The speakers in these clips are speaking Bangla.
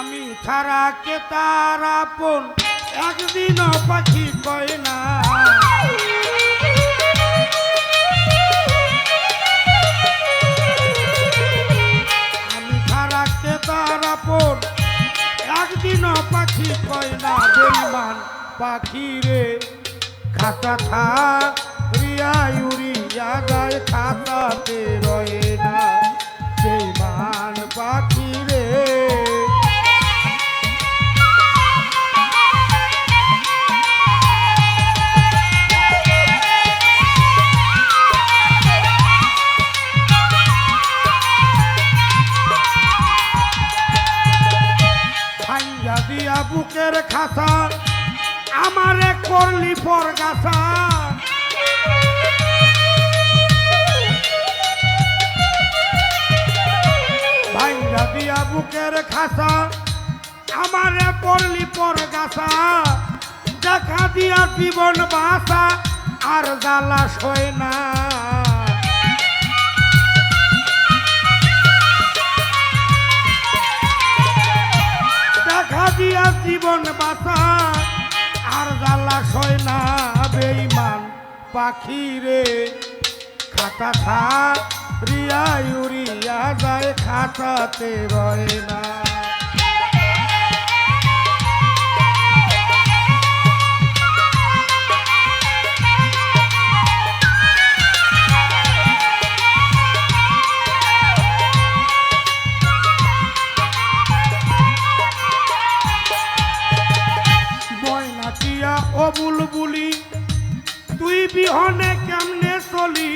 আমি ছাড়া কে তার আপন একদিনও পাখি কয় না। আমি ছাড়া কে তার আপন একদিনও পাখি কয় না। বেঈমান পাখি রে খাতা খা রিয়া উড়িয়া যায় খাতাতে রয়ে না। বেঈমান পাখি রে ভাঙ্গা দিয়া বুকের খাসা আমারে করলি পরগাছা। ভাঙ্গা দিয়া বুকের খাসা আমারে করলি পরগাছা। দেখা দিয়া জীবন বাসা আর জ্বালা সয় না। দেখা দিয়া জীবন বাসা আর জ্বালা সয় না। বেঈমান পাখি রে খাতা খা রিয়া উড়িয়া যায় খাতাতে রয় না। ও বুলবুলি তুই বিহনে কেমনে চলি।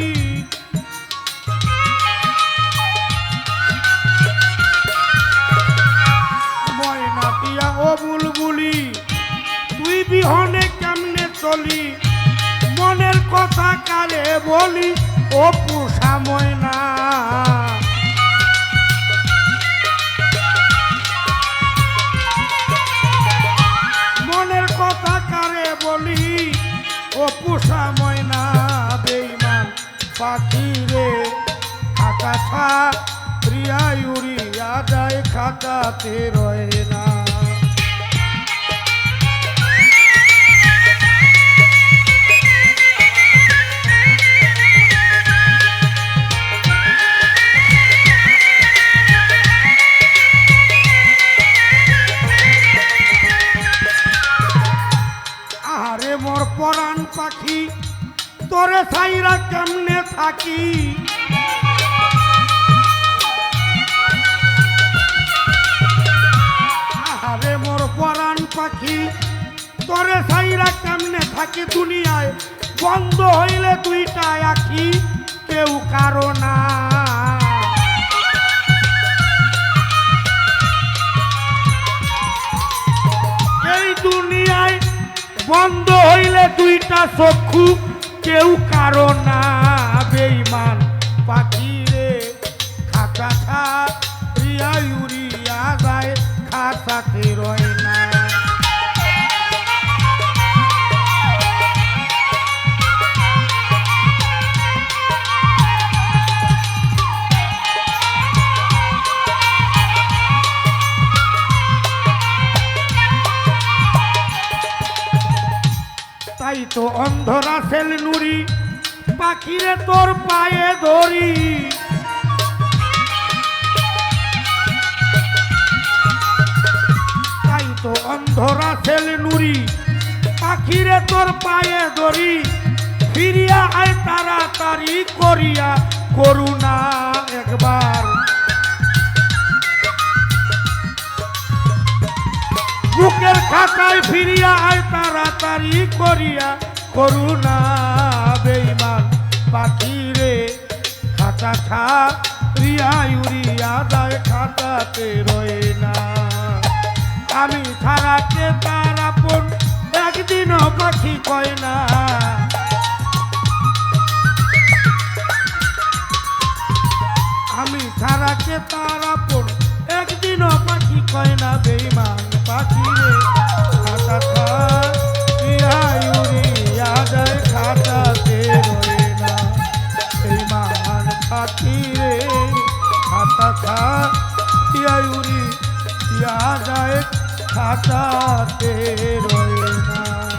ময়না টিয়া ও বুলবুলি তুই বিহনে কেমনে চলি। মনের কথা কালে বলি ও পুষা ময়না। মনের কথা কারে বলি ও পুষা ময়না। বেঈমান পাখি রে খাতা খা রিয়া উড়িয়া যায় খাতাতে রয়ে না। আরে মোর পরাণ পাখি তোরে ছাইরা কেমনে থাকি। আরে মোর পরাণ পাখি তোরে ছাইরা কেমনে থাকি। দুনিয়ায় বন্ধ হইলে দুইটা আখি কেউ কারো না। এই দুনিয়ায় বন্ধ হইলে দুইটা চক্ষু কেউ কারো না। বেঈমান পাখি রে খাতা খা রিয়া উড়িয়া যায় খাতাতে রয় না। তাই তো অন্ধরা সেল নুরি পাখিরে তোর পায়ে ধরি। তাই তো অন্ধরা সেল নুরি পাখিরে তোর পায়ে ধরি। ফিরিয়া আয় তাড়াতাড়ি করিয়া করুণা একবার। বুকের খাতায় ফিরিয়া আয় তাড়াতাড়ি করিয়া করুণা। বেঈমান পাখি রে খাতা খা রিয়া উড়িয়া যায় খাতাতে রয়ে না। আমি ছাড়া কে তার আপন একদিনও পাখি কয় না। আমি ছাড়া কে তার আপন একদিনও পাখি কয় না। বেঈমান পাখি রে খাতা খা রিয়া উড়িয়া যায় খাতাতে রয়ে না। বেঈমান পাখি রে খাতা খা রিয়া উড়িয়া याद आए खाताते रोए ना।